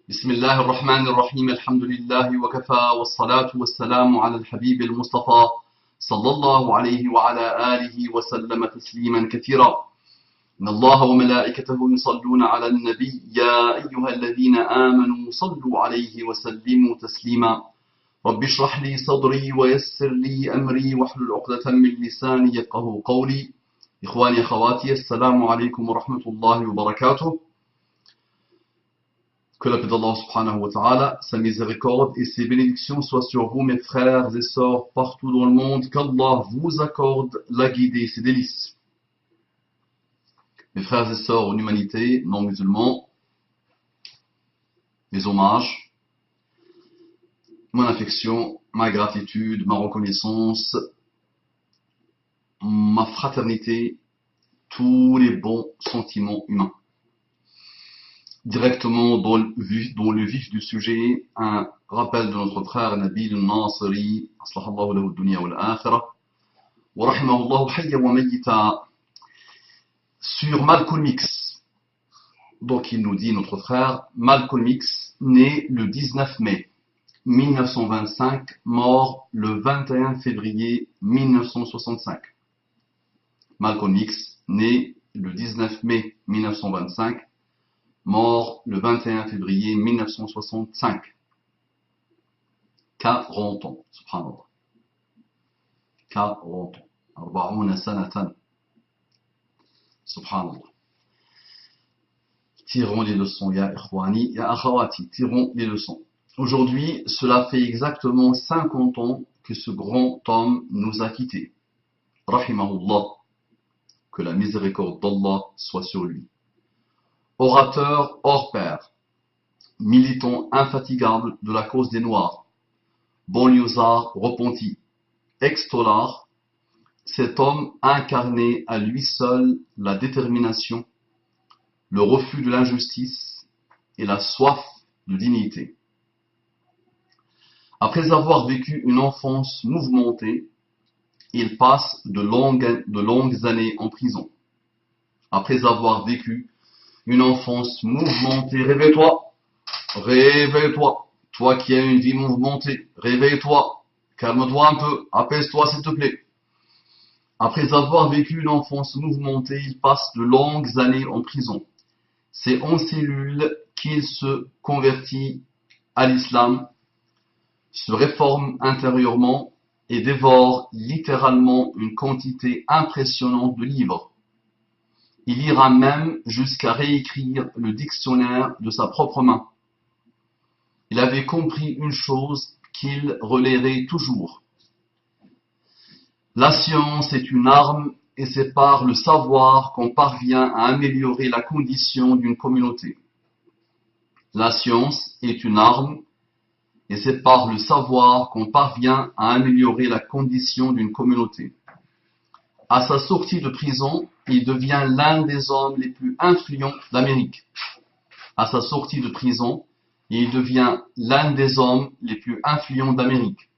بسم الله الرحمن الرحيم الحمد لله وكفى والصلاة والسلام على الحبيب المصطفى صلى الله عليه وعلى آله وسلم تسليما كثيرا. إن الله وملائكته يصلون على النبي يا أيها الذين آمنوا صلوا عليه وسلموا تسليما. رب اشرح لي صدري ويسر لي أمري واحلل عقدة من لساني يفقهوا قولي. إخواني أخواتي السلام عليكم ورحمة الله وبركاته. Que la paix d'Allah subhanahu wa ta'ala, sa miséricorde et ses bénédictions soient sur vous, mes frères et sœurs, partout dans le monde, qu'Allah vous accorde la guidée et ses délices. Mes frères et sœurs en humanité, non musulmans, mes hommages, mon affection, ma gratitude, ma reconnaissance, ma fraternité, tous les bons sentiments humains. Directement dans le vif du sujet, un rappel de notre frère Nabil al-Nasiri, aslahallahu lahu dunya wal akhirah, wa rahimahullahu hayya wa mayyita, sur Malcolm X. Donc il nous dit, notre frère, Malcolm X, né le 19 mai 1925, mort le 21 février 1965. Malcolm X, né le 19 mai 1925, mort le 21 février 1965. 40 ans, subhanallah. 40 ans. 40 sanatan. Subhanallah. Tirons les leçons, ya ikhwani, ya akhawati, tirons les leçons. Aujourd'hui, cela fait exactement 50 ans que ce grand homme nous a quittés. Rahimahullah. Que la miséricorde d'Allah soit sur lui. Orateur hors pair, militant infatigable de la cause des Noirs, banlieusard repenti, ex-tolard, cet homme incarnait à lui seul la détermination, le refus de l'injustice et la soif de dignité. Après avoir vécu une enfance mouvementée, il passe de longues années en prison. Après avoir vécu une enfance mouvementée, réveille-toi, réveille-toi, toi qui as une vie mouvementée, réveille-toi, calme-toi un peu, apaise-toi s'il te plaît. Après avoir vécu une enfance mouvementée, il passe de longues années en prison. C'est en cellule qu'il se convertit à l'islam, se réforme intérieurement et dévore littéralement une quantité impressionnante de livres. Il ira même jusqu'à réécrire le dictionnaire de sa propre main. Il avait compris une chose qu'il relayerait toujours. La science est une arme et c'est par le savoir qu'on parvient à améliorer la condition d'une communauté. La science est une arme et c'est par le savoir qu'on parvient à améliorer la condition d'une communauté. À sa sortie de prison, il devient l'un des hommes les plus influents d'Amérique. À sa sortie de prison, il devient l'un des hommes les plus influents d'Amérique.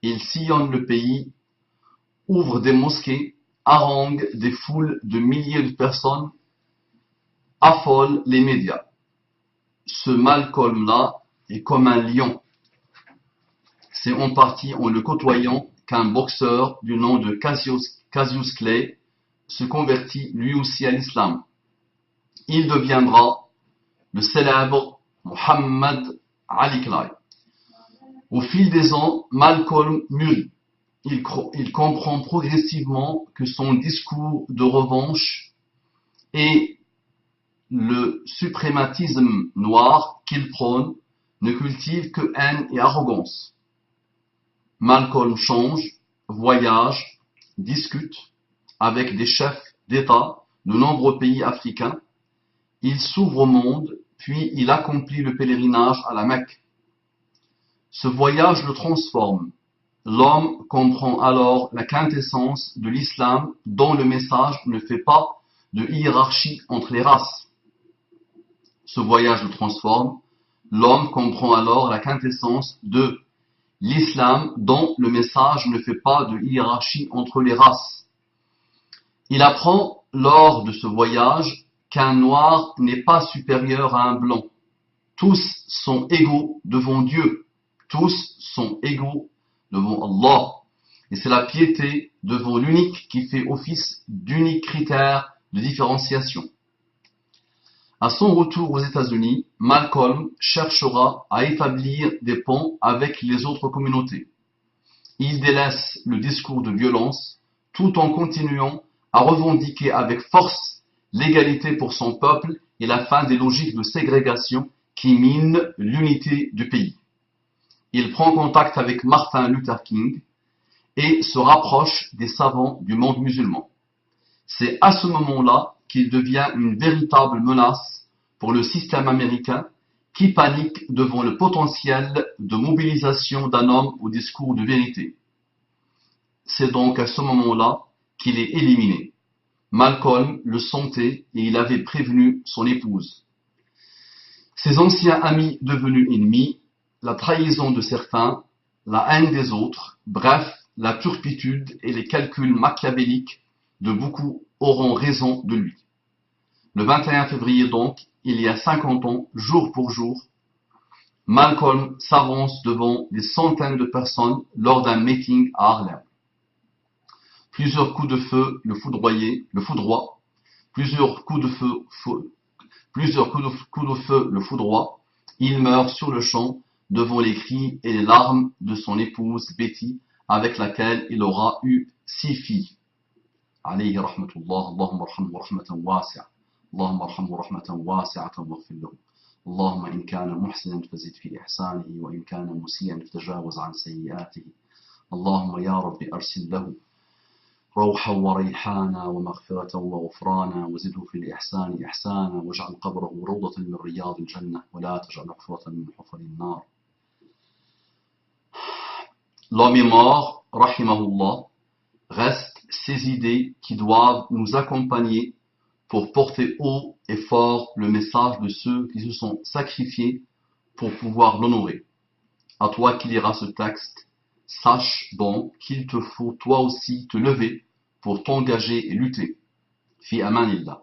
Il sillonne le pays, ouvre des mosquées, harangue des foules de milliers de personnes, affole les médias. Ce Malcolm-là est comme un lion. C'est en partie en le côtoyant qu'un boxeur du nom de Cassius Clay se convertit lui aussi à l'islam. Il deviendra le célèbre Muhammad Ali Clay. Au fil des ans, Malcolm mûrit. Il comprend progressivement que son discours de revanche et le suprématisme noir qu'il prône ne cultivent que haine et arrogance. Malcolm change, voyage, discute avec des chefs d'État de nombreux pays africains. Il s'ouvre au monde, puis il accomplit le pèlerinage à la Mecque. Ce voyage le transforme. L'homme comprend alors la quintessence de l'islam dont le message ne fait pas de hiérarchie entre les races. Ce voyage le transforme. L'homme comprend alors la quintessence de l'islam dont le message ne fait pas de hiérarchie entre les races. Il apprend lors de ce voyage qu'un noir n'est pas supérieur à un blanc, Tous sont égaux devant Dieu. Tous sont égaux devant Allah. Et c'est la piété devant l'unique qui fait office d'unique critère de différenciation. À son retour aux États-Unis, Malcolm cherchera à établir des ponts avec les autres communautés. Il délaisse le discours de violence tout en continuant à revendiquer avec force l'égalité pour son peuple et la fin des logiques de ségrégation qui minent l'unité du pays. Il prend contact avec Martin Luther King et se rapproche des savants du monde musulman. C'est à ce moment-là qu'il devient une véritable menace pour le système américain qui panique devant le potentiel de mobilisation d'un homme au discours de vérité. C'est donc à ce moment-là qu'il est éliminé. Malcolm le sentait et il avait prévenu son épouse. Ses anciens amis devenus ennemis, la trahison de certains, la haine des autres, bref, la turpitude et les calculs machiavéliques de beaucoup auront raison de lui. Le 21 février donc, il y a 50 ans, jour pour jour, Malcolm s'avance devant des centaines de personnes lors d'un meeting à Harlem. Plusieurs coups de feu le foudroient, plusieurs coups de feu le foudroient. Il meurt sur le champ devant les cris et les larmes de son épouse Betty, avec laquelle il aura eu 6 filles. عليه رحمة الله اللهم ارحمه رحمة واسعة اللهم ارحمه رحمة واسعة واغفر له اللهم إن كان محسنا فزد في إحسانه وإن كان مسيئا فتجاوز عن سيئاته اللهم يا رب أرسل له روحا وريحانا ومغفرة وغفرانا وزده في الإحسان إحسانا واجعل قبره روضة من رياض الجنة ولا تجعل حفرة من حفر النار. L'homme est mort, rahimahullah, restent ces idées qui doivent nous accompagner pour porter haut et fort le message de ceux qui se sont sacrifiés pour pouvoir l'honorer. À toi qui liras ce texte, sache donc qu'il te faut toi aussi te lever pour t'engager et lutter. Fi amanillah.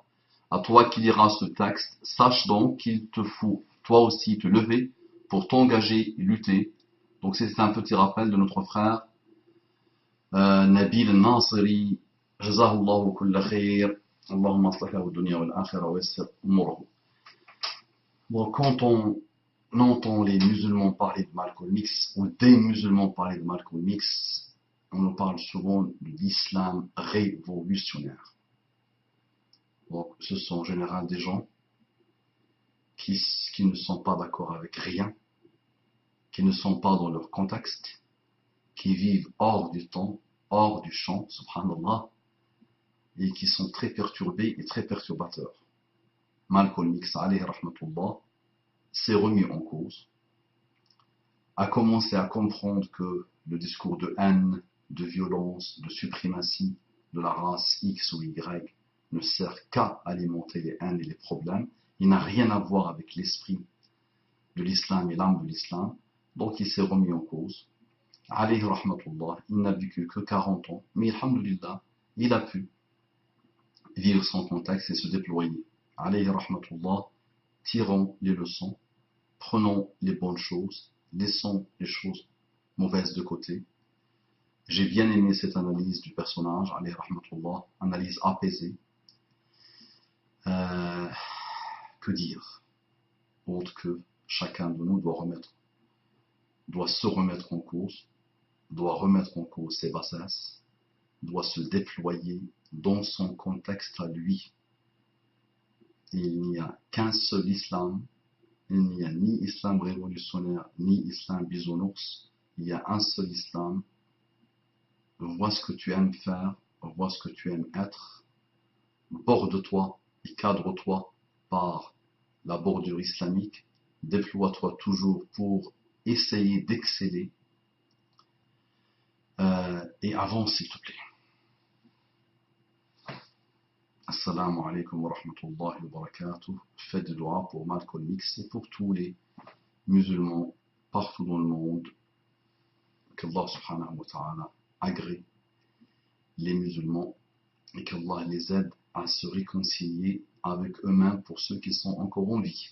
À toi qui liras ce texte, sache donc qu'il te faut toi aussi te lever pour t'engager et lutter. Donc c'est un petit rappel de notre frère Nabil Nasiri, Jazahullahu kulla khair, Allahumma aslih lahu dunya wal akhirah wa yassir umurahu. Bon, quand on entend les musulmans parler de Malcolm X, ou des musulmans parler de Malcolm X, on nous parle souvent de l'islam révolutionnaire. Donc, ce sont en général des gens qui ne sont pas d'accord avec rien, qui ne sont pas dans leur contexte, qui vivent hors du temps, hors du champ, subhanallah, et qui sont très perturbés et très perturbateurs. Malcolm X, alayhi rahmatullah, s'est remis en cause, a commencé à comprendre que le discours de haine, de violence, de suprématie de la race X ou Y ne sert qu'à alimenter les haines et les problèmes. Il n'a rien à voir avec l'esprit de l'islam et l'âme de l'islam. Donc il s'est remis en cause. Alayhi rahmatullah, il n'a vécu que 40 ans, mais alhamdulillah, il a pu vivre son contexte et se déployer. Alayhi rahmatullah, tirons les leçons, prenons les bonnes choses, laissons les choses mauvaises de côté. J'ai bien aimé cette analyse du personnage, alayhi rahmatullah, analyse apaisée. Que dire autre que chacun de nous doit se remettre en cause, doit remettre en cause ses bassesses, doit se déployer dans son contexte à lui. Il n'y a qu'un seul islam, il n'y a ni islam révolutionnaire, ni islam bisounours, il y a un seul islam. Vois ce que tu aimes faire, vois ce que tu aimes être, borde-toi et cadre-toi par la bordure islamique, déploie-toi toujours pour essayer d'exceller et avance s'il te plaît. Assalamu alaikum wa rahmatullahi wa barakatuh. Faites de dua pour Malcolm X et pour tous les musulmans partout dans le monde. Qu'Allah subhanahu wa ta'ala agrée les musulmans et qu'Allah les aide à se réconcilier avec eux-mêmes pour ceux qui sont encore en vie.